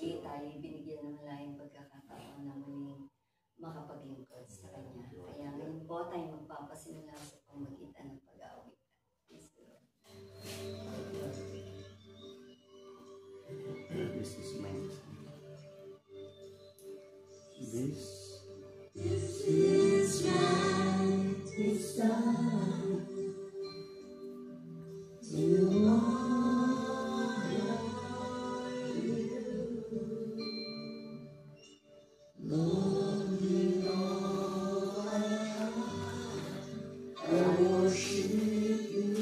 muli tayo binigyan ng malayang pagkakataon na muling makapaglingkod sa Kanya. Kaya ngayon po tayo magpapasimula sa pamagitan ng pag-aawit. Please go. This is my This is my desire to honor you, Lord, with all my heart, I worship you.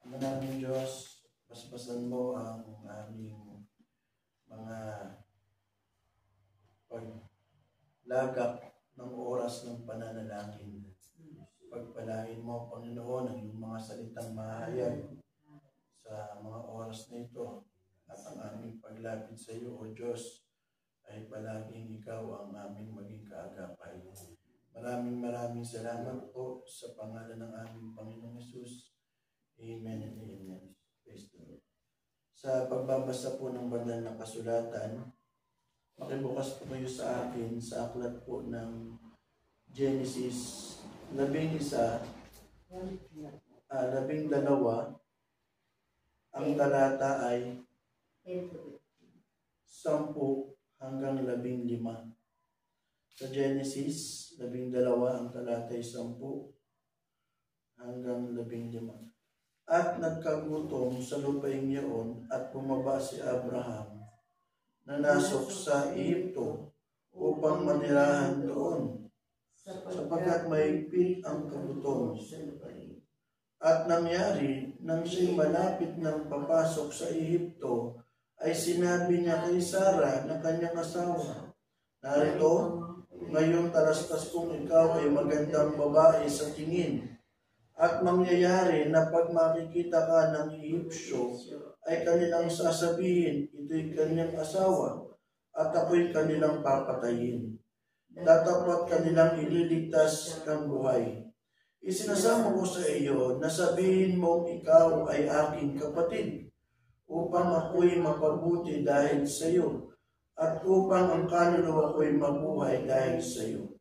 Manaming Diyos, basbasan mo ang aming mga paglagak ng oras ng pananalangin. Pagpalain mo, Panginoon, ang iyong mga salitang mahayag sa mga oras na ito at ang aming paglapit sa iyo, O Diyos, ay palaging ikaw ang aming maging kaagapay. Maraming salamat po sa pangalan ng aming Panginoong Hesus. Amen and amen. Praise the Lord. Sa pagbabasa po ng banal na kasulatan, makibukas po kayo sa akin sa aklat po ng Genesis 11, 12. Ang talata ay 10 hanggang 15. Sa Genesis 12, ang talata ay 10 hanggang 15. At nagkagutom sa lupain iyon at bumaba si Abraham na nasok sa Ehipto upang manirahan doon, sapagkat mahigpit ang kagutom. At nangyari, nang siya'y malapit ng papasok sa Ehipto, ay sinabi niya kay Sarah na kanyang asawa, "Narito, ngayong talastas kong ikaw ay magandang babae sa tingin. At mangyayari na pag makikita ka ng Ehipsyo, ay kanilang sasabihin, ito'y kanyang asawa, at ako'y kanilang papatayin. Tatapat kanilang ililigtas ng buhay. Isinasama ko sa iyo na sabihin mong ikaw ay aking kapatid, upang ako'y mapabuti dahil sa iyo, at upang ang kaluluwa ko'y mabuhay dahil sa iyo."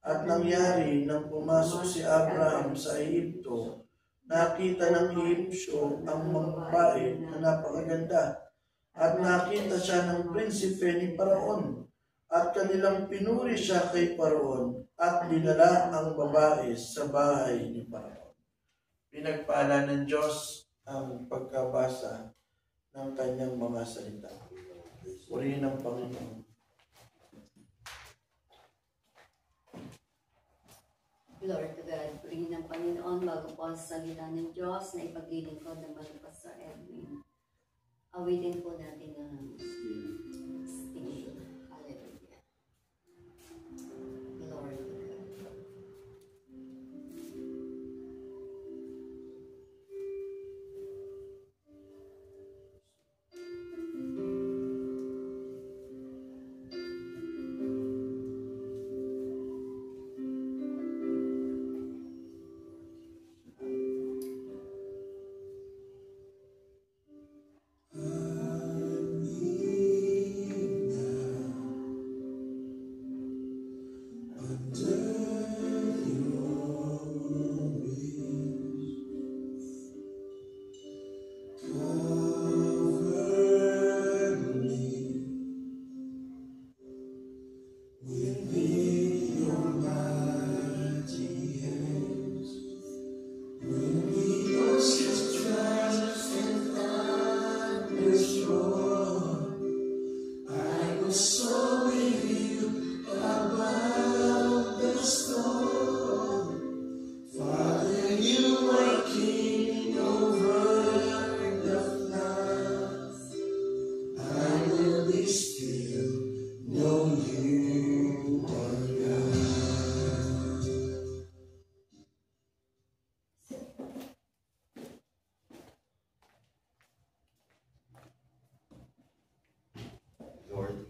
At nangyari nang pumasok si Abraham sa Ehipto, nakita ng Ehipsyo ang mga babae na napakaganda, at nakita siya ng prinsipe ni Paraon, at kanilang pinuri siya kay Paraon, at dinala ang babae sa bahay ni Paraon. Pinagpala ng Diyos ang pagkabasa ng kanyang mga salita. Purihin ang Panginoon. Glory to God. Purihin ng Panginoon bago po ang salita ng Diyos na ipaglilingkod ng mga Pastor Edwin. Awitin po natin ang stingin. Hallelujah. Glory to God.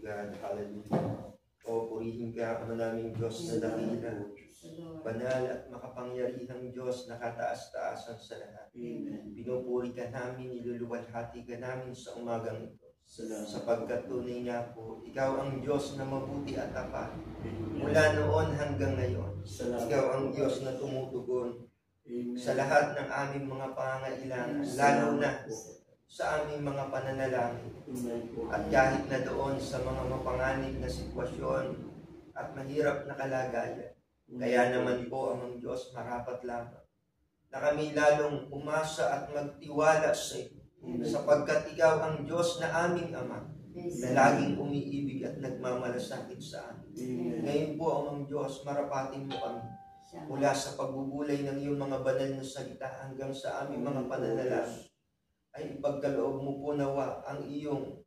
God. Hallelujah. O purihin ka, Ama naming Diyos na dakila, banal at makapangyarihang Diyos na kataas-taasan sa lahat. Amen. Pinupuri ka namin, niluluwalhati ka namin sa umagang ito. Sapagkat tunay nga po, Ikaw ang Diyos na mabuti at tapat. Mula noon hanggang ngayon, Ikaw ang Diyos na tumutugon sa lahat ng aming mga pangangailangan, lalo na sa aming mga pananalangin. At kahit na doon sa mga mapanganib na sitwasyon at mahirap na kalagayan, kaya naman po, Amang Diyos, marapat lamang na kami lalong umasa at magtiwala sa iyo, sapagkat Ikaw ang Diyos na aming Ama, na laging umiibig at nagmamalasakit sa amin. Ngayon po, Amang Diyos, marapatin mo kami mula sa pagbubulay ng iyong mga banal na salita hanggang sa aming mga pananalangin, ay ipagkaloob mo po nawa ang iyong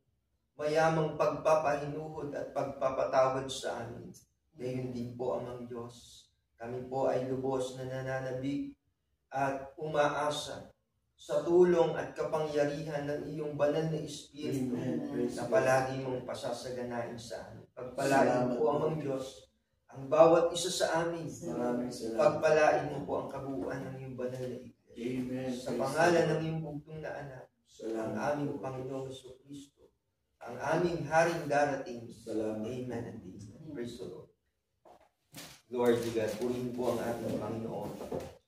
mayamang pagpapahinuhod at pagpapatawad sa amin. Gayon din po, Amang Diyos, kami po ay lubos na nananabik at umaasa sa tulong at kapangyarihan ng iyong banal na Espiritu na palagi mong pasasaganain sa amin. Pagpalain po, Amang Diyos, ang bawat isa sa amin. Pagpalain mo po ang kabuuan ng iyong banal na Iglesia. Amen. Sa pangalan ng iyong bugtong na anak, ang aming Panginoong Jesucristo, ang aming Haring darating. Amen and amen. Praise the Lord. Lord God, purihin po ang ating Panginoon.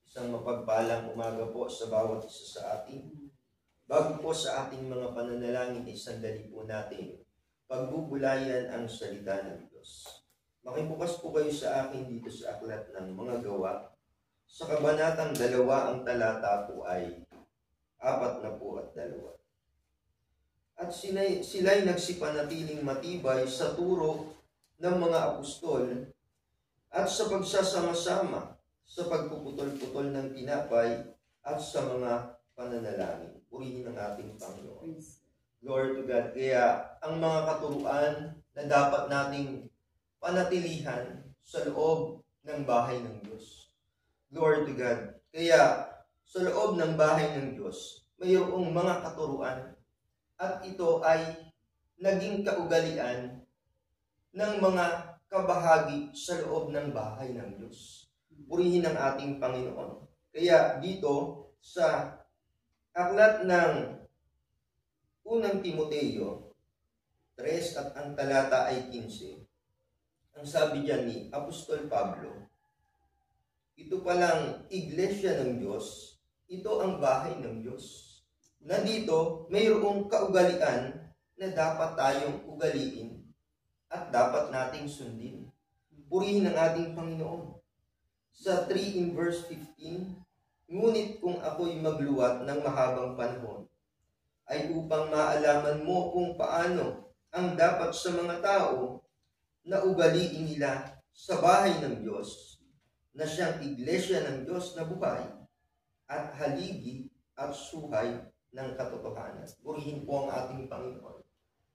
Isang mapagpalang umaga po sa bawat isa sa atin. Bago po sa ating mga pananalangin, sandali po natin pagbubulayan ang salita ng Diyos. Makibukas po kayo sa akin dito sa aklat ng mga gawa. Sa kabanatang 2, ang talata po ay 42. At sila'y nagsipanatiling matibay sa turo ng mga apostol at sa pagsasama-sama sa pagpuputol-putol ng tinapay at sa mga pananalangin. Purihin ang ating Panginoon. Lord to God, kaya ang mga katuruan na dapat nating panatilihan sa loob ng bahay ng Diyos. Lord to God, kaya sa loob ng bahay ng Diyos, mayroong mga katuruan at ito ay naging kaugalian ng mga kabahagi sa loob ng bahay ng Diyos. Purihin ang ating Panginoon. Kaya dito sa aklat ng unang Timoteo 3 at ang talata ay 15, ang sabi diyan ni Apostol Pablo, ito palang iglesia ng Diyos, ito ang bahay ng Diyos, na dito mayroong kaugalian na dapat tayong ugaliin at dapat nating sundin. Purihin ang ating Panginoon. Sa 3 in verse 15, ngunit kung ako'y magluwat ng mahabang panahon, ay upang maalaman mo kung paano ang dapat sa mga tao na ugaliin nila sa bahay ng Diyos, na siyang iglesia ng Diyos na buhay at haligi at suhay ng katotohanan. Purihin po ang ating Panginoon.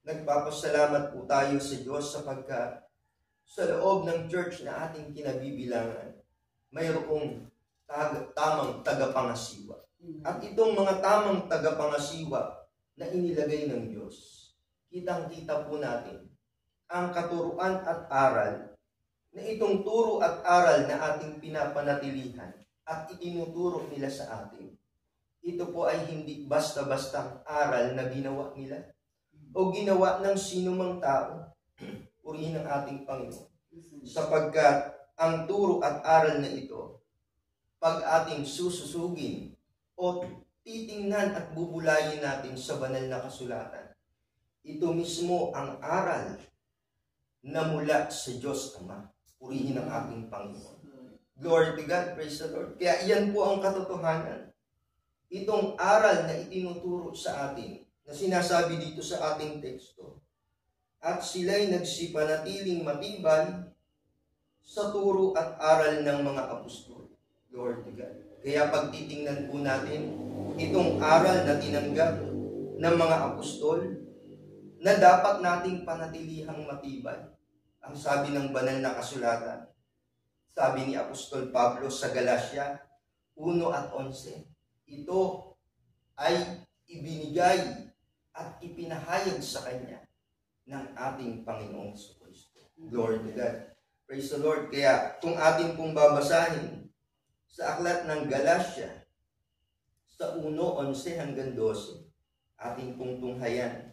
Nagpapasalamat po tayo sa Diyos sapagkat sa loob ng church na ating kinabibilangan, mayroong tamang tagapangasiwa. At itong mga tamang tagapangasiwa na inilagay ng Diyos, kitang-kita po natin ang katuruan at aral na itong turo at aral na ating pinapanatilihan at itinuturo nila sa atin. Ito po ay hindi basta-bastang aral na ginawa nila o ginawa ng sinumang tao. Purihin ang ating Panginoon. Sapagkat ang turo at aral na ito, pag ating sususugin o titingnan at bubulayin natin sa banal na kasulatan, ito mismo ang aral na mula sa Diyos Ama. Purihin ang ating Panginoon. Glory to God, praise the Lord. Kaya iyan po ang katotohanan. Itong aral na itinuturo sa atin, na sinasabi dito sa ating teksto, at sila'y nagsipanatiling matibay sa turo at aral ng mga apostol. Glory to God. Kaya pag titingnan po natin, itong aral na tinanggap ng mga apostol, na dapat nating panatilihang matibay. Ang sabi ng banal na kasulatan, sabi ni Apostol Pablo sa Galatia 1 at 11, ito ay ibinigay at ipinahayag sa kanya ng ating Panginoong Kristo. Glory to God. Praise the Lord. Kaya kung ating pong babasahin sa aklat ng Galatia, sa 1:11 hanggang 12, ating pong tunghayan.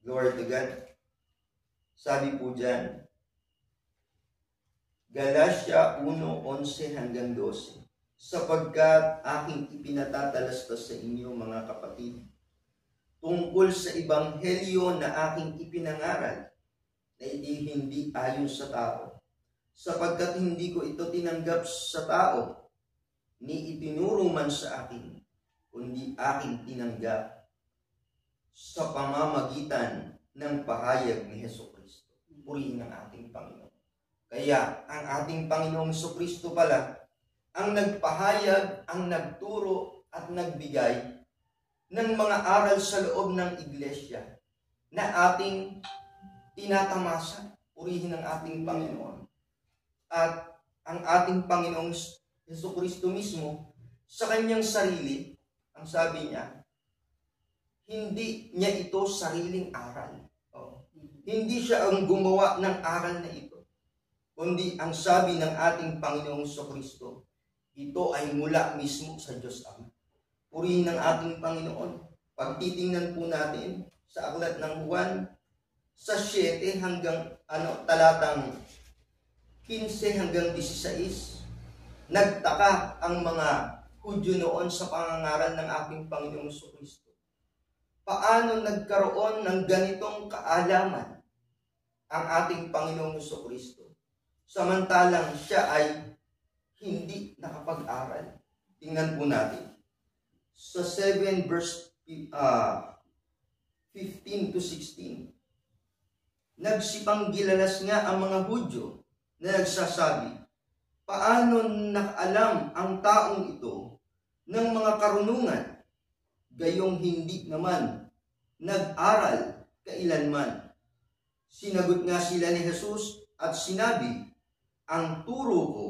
Glory to God. Sabi po dyan, Galatia 1:11 hanggang 12, sapagkat aking ipinatatalastas sa inyo mga kapatid, tungkol sa ebanghelyo na aking ipinangaral, na hindi ayon sa tao, sapagkat hindi ko ito tinanggap sa tao, ni itinuro man sa akin, kundi aking tinanggap sa pamamagitan ng pahayag ni Jesucristo. Purihin ng ating Panginoon. Kaya ang ating Panginoong Jesucristo pala ang nagpahayag, ang nagturo at nagbigay ng mga aral sa loob ng iglesia na ating tinatamasa. Purihin ng ating Panginoon. At ang ating Panginoong Jesucristo mismo sa kanyang sarili, ang sabi niya, hindi niya ito sariling aral. Hindi siya ang gumawa ng aral na ito. Kundi ang sabi ng ating Panginoong Jesucristo, ito ay mula mismo sa Diyos Ama. Purihin ng ating Panginoon. Pag titingnan po natin sa aklat ng Juan, sa 7 hanggang talatang 15 hanggang 16, nagtaka ang mga Hudyo noon sa pangangaral ng ating Panginoong Jesucristo. Paano nagkaroon ng ganitong kaalaman ang ating Panginoong Jesucristo? Samantalang siya ay hindi nakapag-aral. Tingnan po natin. Sa 7 verse 15 to 16, nagsipanggilalas nga ang mga Hudyo na nagsasabi, paano nakaalam ang taong ito ng mga karunungan, gayong hindi naman nag-aral kailanman? Sinagot nga sila ni Jesus at sinabi, ang turo ko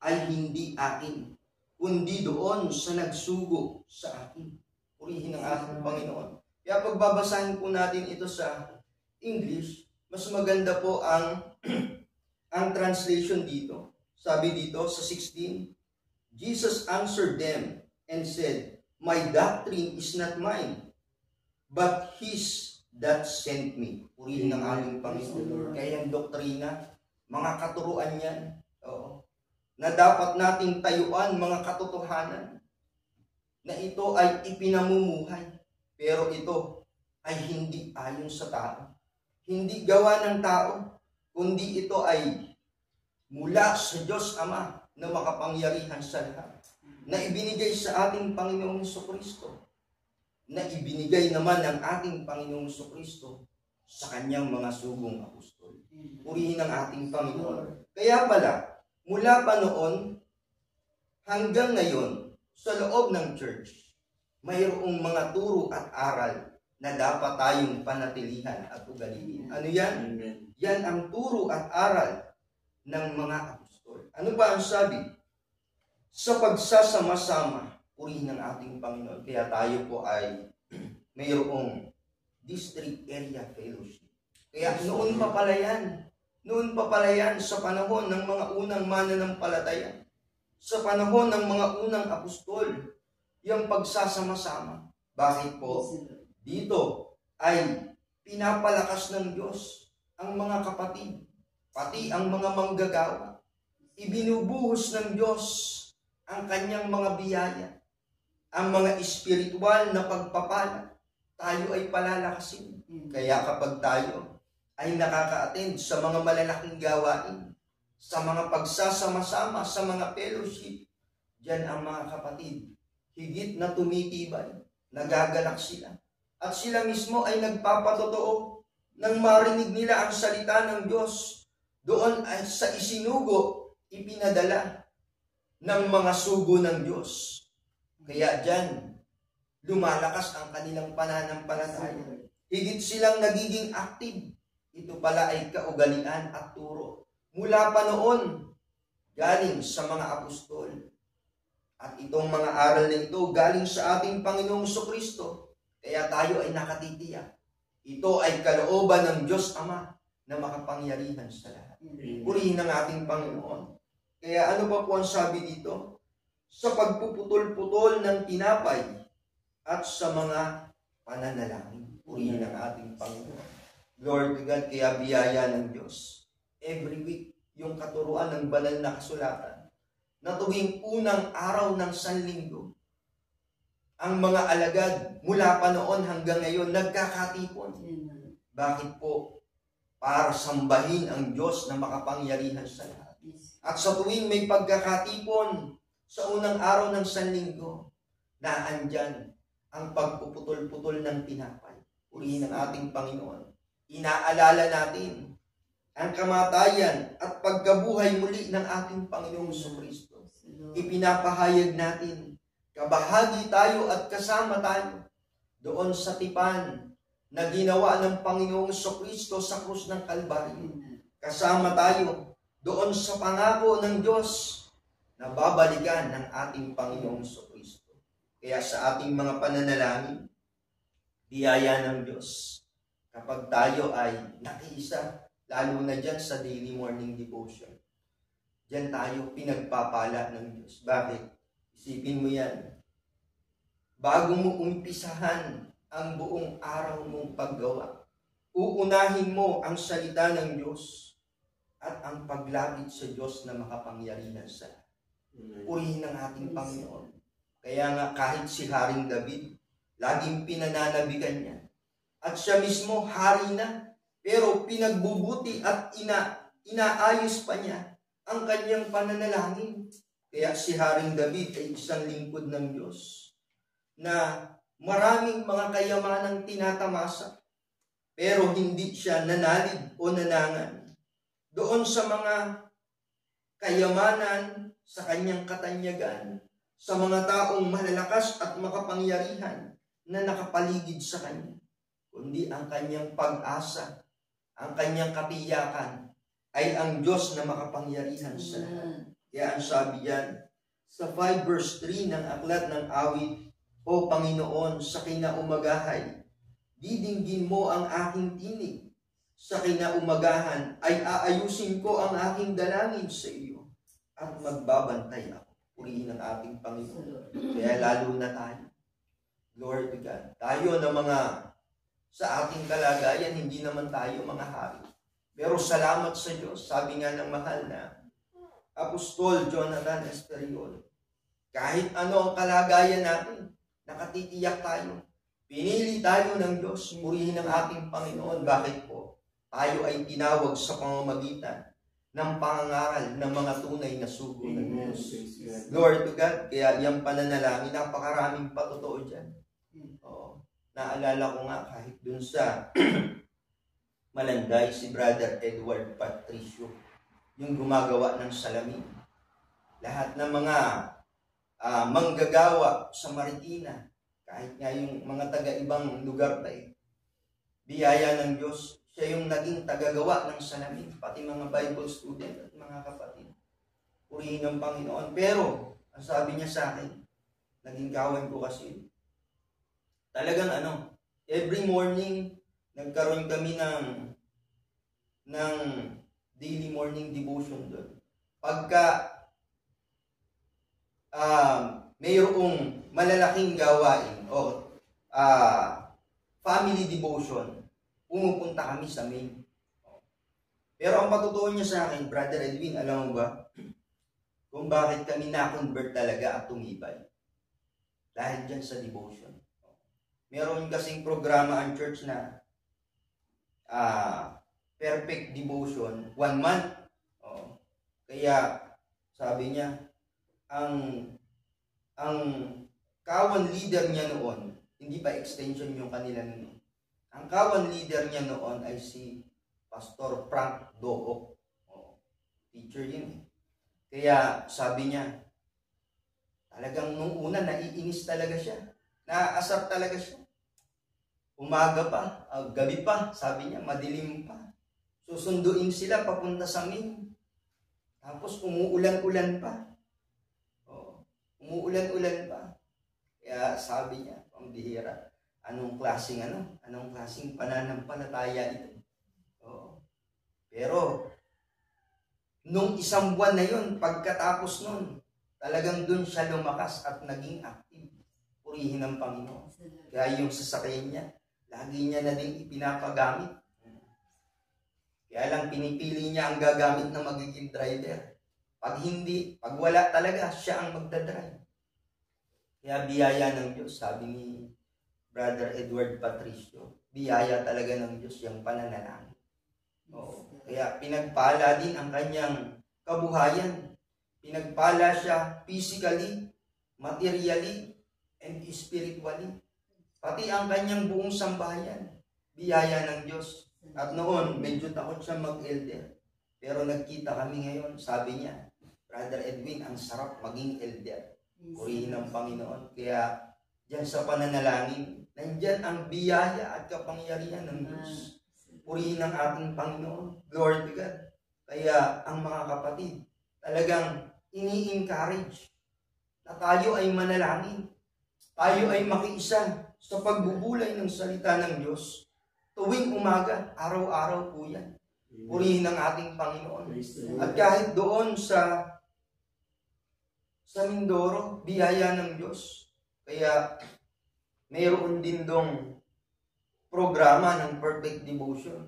ay hindi akin, kundi doon sa nagsugo sa akin. Purihin ng ating Panginoon. Kaya pagbabasahin po natin ito sa English, mas maganda po ang translation dito. Sabi dito sa 16, Jesus answered them and said, my doctrine is not mine, but His that sent me. Purihin ng ating Panginoon. Kaya yung doktrina, mga katuruan yan, na dapat nating tayuan, mga katotohanan, na ito ay ipinamumuhay, pero ito ay hindi ayon sa tao. Hindi gawa ng tao, kundi ito ay mula sa Diyos Ama na makapangyarihan sa lahat, na ibinigay sa ating Panginoong Jesucristo, na ibinigay naman ng ating Panginoong Jesucristo sa kanyang mga sugong apostol. Purihin ng ating Panginoon. Kaya pala, mula pa noon hanggang ngayon, sa loob ng church, mayroong mga turo at aral na dapat tayong panatilihan at ugaliin. Ano yan? Amen. Yan ang turo at aral ng mga apostol. Ano ba ang sabi? Sa pagsasama-sama, purihin ng ating Panginoon. Kaya tayo po ay mayroong district area fellowship. Kaya noon pa pala yan sa panahon ng mga unang mananampalataya, sa panahon ng mga unang apostol, yung pagsasama-sama. Bakit po? Dito ay pinapalakas ng Diyos ang mga kapatid, pati ang mga manggagawa. Ibinubuhos ng Diyos ang kanyang mga biyaya, ang mga espiritual na pagpapala. Tayo ay palalakasin. Kaya kapag tayo ay nakaka-attend sa mga malalaking gawain, sa mga pagsasama-sama, sa mga fellowship, diyan ang mga kapatid higit na tumitibay, nagagalak sila. At sila mismo ay nagpapatotoo nang marinig nila ang salita ng Diyos. Doon ay sa isinugo, ipinadala ng mga sugo ng Diyos. Kaya diyan, lumalakas ang kanilang pananampalataya. Higit silang nagiging active. Ito pala ay kaugalian at turo. Mula pa noon, galing sa mga apostol. At itong mga aral na ito, galing sa ating Panginoong Jesucristo. Kaya tayo ay nakatitiyak. Ito ay kalooban ng Diyos Ama na makapangyarihan sa lahat. Purihin ang ating Panginoon. Kaya ano pa po ang sabi dito? Sa pagpuputol-putol ng tinapay at sa mga pananalangin. Purihin ang ating Panginoon. Lord God, kaya biyaya ng Diyos. Every week, yung katuruan ng banal na kasulatan na tuwing unang araw ng Sanlinggo, ang mga alagad mula pa noon hanggang ngayon nagkakatipon. Bakit po? Para sambahin ang Diyos na makapangyarihan sa lahat. At sa tuwing may pagkakatipon sa unang araw ng Sanlinggo, naandyan ang pagpuputol-putol ng tinapay. Purihin ang ating Panginoon. Inaalala natin ang kamatayan at pagkabuhay muli ng ating Panginoong Jesucristo. Ipinapahayag natin, kabahagi tayo at kasama tayo doon sa tipan na ginawa ng Panginoong Jesucristo sa krus ng Kalbaryo. Kasama tayo doon sa pangako ng Diyos na babalikan ng ating Panginoong Jesucristo. Kaya sa ating mga pananalangin, biyaya ng Diyos kapag tayo ay nakiisa, lalo na dyan sa daily morning devotion. Diyan tayo pinagpapala ng Diyos. Bakit? Isipin mo yan. Bago mo umpisahan ang buong araw mong paggawa, uunahin mo ang salita ng Diyos at ang paglapit sa Diyos na makapangyarihan sa lahat. Purihin ang ating Panginoon. Kaya nga kahit si Haring David, laging pinananabigan niya. At siya mismo hari na, pero pinagbubuti at inaayos pa niya ang kanyang pananalangin. Kaya si Haring David ay isang lingkod ng Diyos na maraming mga kayamanang tinatamasa, pero hindi siya nanalid o nanangan doon sa mga kayamanan sa kanyang katanyagan, sa mga taong malalakas at makapangyarihan na nakapaligid sa kanya, kundi ang kanyang pag-asa, ang kanyang katiyakan ay ang Diyos na makapangyarihan sa lahat. Kaya ang sabi yan sa 5 verse 3 ng aklat ng awit, O Panginoon, sa kinaumagahay, didinggin mo ang aking tinig. Sa kinaumagahan ay aayusin ko ang aking dalangin sa iyo at magbabantay ako. Purihin ang ating Panginoon. Kaya lalo na tayo, Lord God, tayo na mga sa ating kalagayan, hindi naman tayo mga hari. Pero salamat sa Diyos, sabi nga ng mahal na Apostol Jonathan Esperiol, kahit ano ang kalagayan natin, nakatitiyak tayo. Pinili tayo ng Diyos, purihin ang ating Panginoon. Bakit po? Tayo ay tinawag sa pamamagitan ng pangangaral ng mga tunay na sugo ng Diyos. Lord to God, kaya yung pananalangin, napakaraming patotoo dyan. Oo. Naalala ko nga kahit dun sa Malanday, si Brother Edward Patricio, yung gumagawa ng salamin. Lahat ng mga manggagawa sa Marikina, kahit nga yung mga taga-ibang lugar pa biyaya ng Diyos, siya yung naging tagagawa ng salamin, pati mga Bible student at mga kapatid. Purihin ng Panginoon. Pero, ang sabi niya sa akin, naging kawan ko kasi, talagang every morning, nagkaroon kami ng daily morning devotion doon. Pagka mayroong malalaking gawain o family devotion, pumupunta kami sa main. Pero ang patutuon niya sa akin, Brother Edwin, alam mo ba kung bakit kami na-convert talaga at tumibay? Dahil dyan sa devotion. Meron kasing programa ang church na perfect devotion, 1 month. Kaya sabi niya, ang kawan leader niya noon, hindi pa extension yung kanila noon. Ang kawan leader niya noon ay si Pastor Frank Dook. Teacher yun. Kaya sabi niya, talagang nung una naiinis talaga siya. Naaasar talaga siya. Umaga pa, gabi pa, sabi niya, madilim pa. Susunduin sila papunta sa main. Tapos umuulan-ulan pa. Umuulan-ulan pa. Kaya sabi niya, pambihira, Anong klaseng pananampalataya ito? Oo. Pero, nung isang buwan na yun, pagkatapos nun, talagang dun siya lumakas at naging active. Purihin ng Panginoon. Kaya yung sasakyan niya, lagi niya na din ipinapagamit. Kaya lang pinipili niya ang gagamit na magiging driver. Pag hindi, pag wala talaga, siya ang magdadrive. Kaya biyaya ng Diyos, sabi ni Brother Edward Patricio, biyaya talaga ng Diyos yung pananalangin. Oo. Kaya pinagpala din ang kanyang kabuhayan. Pinagpala siya physically, materially, and spiritually. Pati ang kanyang buong sambahayan, biyaya ng Diyos. At noon, medyo takot siya mag-elder. Pero nagkita kami ngayon, sabi niya, Brother Edwin, ang sarap maging elder. Purihin ng Panginoon. Kaya diyan sa pananalangin, nandyan ang biyaya at kapangyarihan ng Diyos. Purihin ng ating Panginoon. Glory to God. Kaya ang mga kapatid, talagang ini-encourage na tayo ay manalangin. Tayo ay makiisa sa pagbubulay ng salita ng Diyos. Tuwing umaga, araw-araw po yan. Purihin ng ating Panginoon. At kahit doon sa Mindoro, biyaya ng Diyos. Kaya mayroon din dong programa ng Perfect Devotion.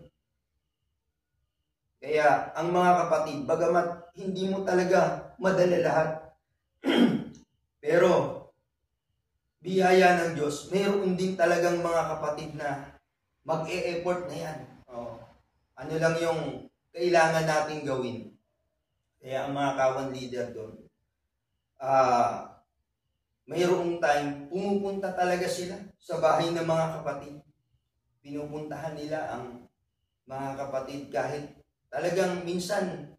Kaya ang mga kapatid, bagamat hindi mo talaga madala lahat, pero biyaya ng Diyos, mayroon din talagang mga kapatid na mag-e-effort na yan. Ano lang yung kailangan nating gawin. Kaya ang mga kawan leader doon, mayroong time, pumupunta talaga sila sa bahay ng mga kapatid. Pinupuntahan nila ang mga kapatid kahit talagang minsan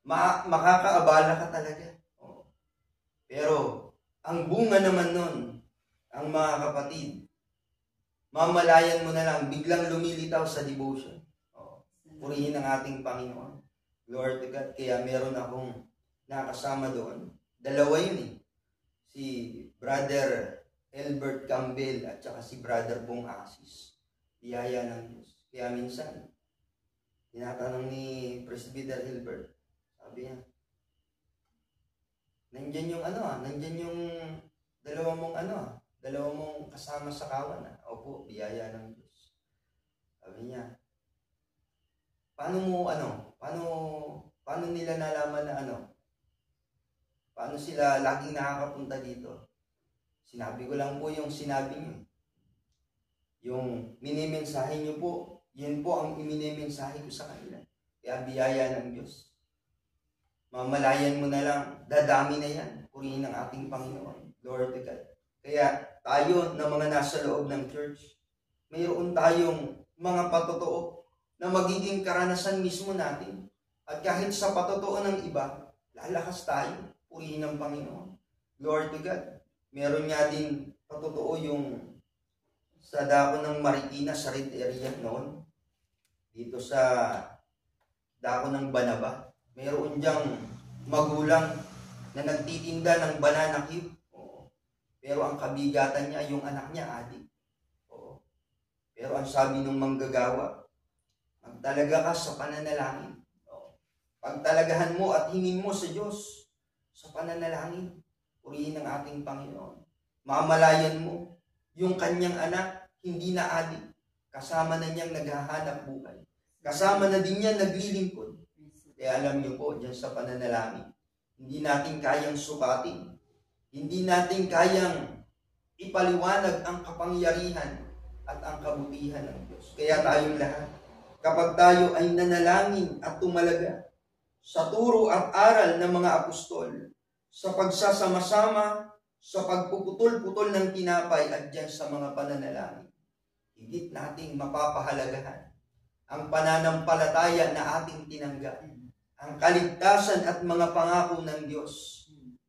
makakaabala ka talaga. Pero ang bunga naman nun, ang mga kapatid, mamalayan mo na lang, biglang lumilitaw sa devotion. Purihin ang ating Panginoon. Lord to God. Kaya meron akong nakasama doon. Dalawa yun eh. Si Brother Albert Campbell at saka si Brother Bong Asis. Biyaya ng Diyos. Kaya minsan, tinatanong ni Presbyter Hilbert, sabi niya, nandyan yung nandyan yung dalawa mong kasama sa kawan. Opo, biyaya ng Diyos. Sabi niya, paano nila nalaman na paano sila laging nakakapunta dito? Sinabi ko lang po yung sinabi niyo. Yung minimensahe niyo po, yun po ang iminimensahe ko sa kanila. Kaya biyaya ng Diyos. Mamalayan mo na lang, dadami na yan. Purihin ng ating Panginoon. Glory to God. Kaya tayo na mga nasa loob ng church, mayroon tayong mga patotoo na magiging karanasan mismo natin. At kahit sa patotoo ng iba, lalakas tayo. Purihin ng Panginoon. Glory to God. Meron nga din patotoo yung sa dako ng Marikina, sa red area noon. Dito sa dako ng Banaba. Meron diyang magulang na nagtitinda ng banana cube. Pero ang kabigatan niya, yung anak niya, adik. Pero ang sabi ng manggagawa, magtalaga ka sa pananalangin. Pagtalagahan mo at hingin mo sa Diyos sa pananalangin. Purihin ng ating Panginoon. Mamalayan mo yung kanyang anak, hindi na adik. Kasama na niyang naghahanap buhay. Kasama na din niya naglilingkod. Kaya alam niyo po, dyan sa pananalangin, hindi natin kayang sukatin. Hindi natin kayang ipaliwanag ang kapangyarihan at ang kabutihan ng Diyos. Kaya tayong lahat, kapag tayo ay nanalangin at tumalaga sa turo at aral ng mga apostol, sa pagsasama-sama, sa pagpuputol-putol ng tinapay at dyan sa mga pananalangin, higit nating mapapahalagahan ang pananampalataya na ating tinanggap, ang kaligtasan at mga pangako ng Diyos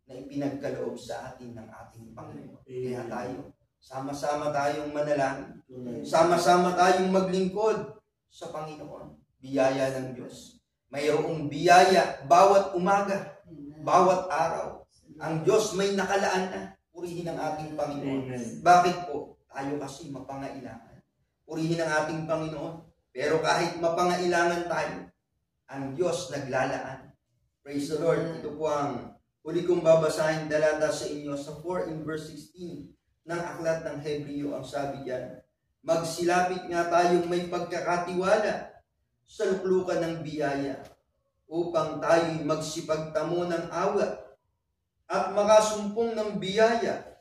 na ipinagkaloob sa atin ng ating Panginoon. Kaya tayo, sama-sama tayong manalangin, sama-sama tayong maglingkod sa Panginoon. Biyaya ng Diyos. Mayroong biyaya bawat umaga, bawat araw. Ang Diyos may nakalaan na. Purihin ang ating Panginoon. Bakit po? Tayo kasi mapangailangan. Purihin ang ating Panginoon. Pero kahit mapangailangan tayo, ang Diyos naglalaan. Praise the Lord. Ito po ang huli kong babasahin dalata sa inyo sa 4 in verse 16 ng aklat ng Hebreo. Ang sabi diyan, magsilapit nga tayong may pagkakatiwala sa luklukan ng biyaya upang tayo'y magsipagtamo ng awa at makasumpong ng biyaya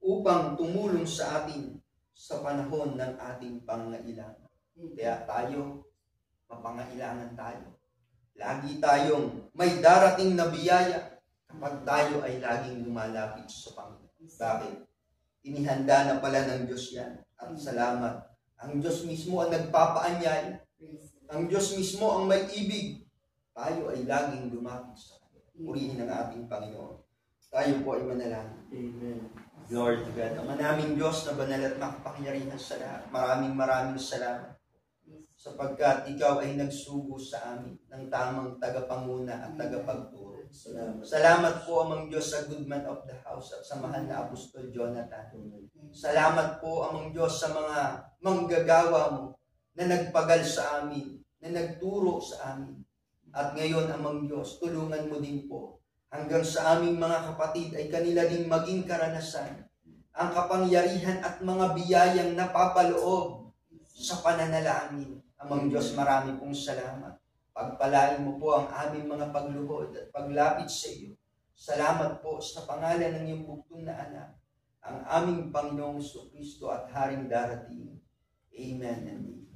upang tumulong sa atin sa panahon ng ating pangailangan. Kaya tayo, mapangailangan tayo. Lagi tayong may darating na biyaya kapag tayo ay laging lumalapit sa Panginoon. Bakit? Inihanda na pala ng Diyos yan. At salamat. Ang Diyos mismo ang nagpapaanyay. Ang Diyos mismo ang may ibig. Tayo ay laging lumapit sa Kanya. Purihin ang ating Panginoon. Tayo po ay manalangin. Amen. Lord God, ang manaming Diyos na banal at makapangyarihan sa lahat. Maraming salamat. Sapagkat ikaw ay nagsugo sa amin ng tamang tagapanguna at tagapagturo. Salamat po amang Diyos sa good man of the house at sa mahal na Apostol Jonathan. Salamat po amang Diyos sa mga manggagawa mo na nagpagal sa amin, na nagturo sa amin. At ngayon amang Diyos, tulungan mo din po hanggang sa aming mga kapatid ay kanila ding maging karanasan ang kapangyarihan at mga biyayang napapaloob sa pananalangin. Amang Diyos, marami pong salamat. Pagpalain mo po ang aming mga pagluhod at paglapit sa iyo. Salamat po sa pangalan ng iyong bugtong na anak, ang aming Panginoong Jesucristo at Haring darating. Amen and amen.